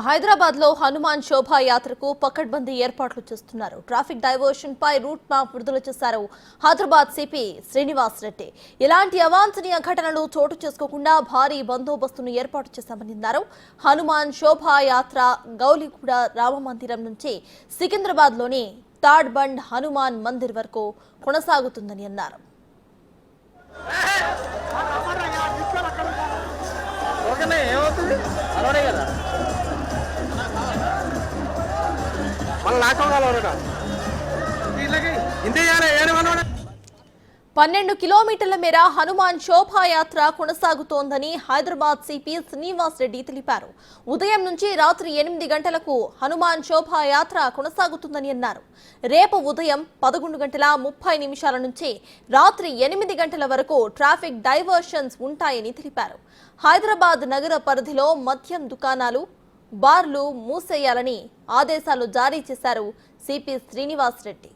హైదరాబాద్ లో హనుమాన్ శోభాయాత్రకు పకడ్బందీ ఏర్పాట్లు చేస్తున్నారు. ట్రాఫిక్ డైవర్షన్ పై రూట్ మ్యాప్ విడుదల చేశారు హైదరాబాద్ సిపి శ్రీనివాస్ రెడ్డి. ఎలాంటి అవాంఛనీయ ఘటనలు చోటు చేసుకోకుండా భారీ బందోబస్తును ఏర్పాటు చేశామని అన్నారు. హనుమాన్ శోభాయాత్ర గౌలిగూడ రామ మందిరం నుంచి సికింద్రాబాద్ లోని థర్డ్ బండ్ హనుమాన్ మందిర్ వరకు కొనసాగుతుందని అన్నారు. పన్నెండు కిలోమీటర్ల మేర హనుమాన్ శోభాయాత్ర కొనసాగుతోందని హైదరాబాద్ సిపి శ్రీనివాస్ రెడ్డి తెలిపారు. ఉదయం నుంచి రాత్రి 8 గంటలకు హనుమాన్ శోభాయాత్ర కొనసాగుతుందని అన్నారు. రేపు ఉదయం 11:30 నుంచి రాత్రి 8 గంటల వరకు ట్రాఫిక్ డైవర్షన్స్ ఉంటాయని తెలిపారు. హైదరాబాద్ నగర పరిధిలో మద్యం దుకాణాలు, బార్లు మూసేయాలని ఆదేశాలు జారీ చేశారు సిపి శ్రీనివాస్ రెడ్డి.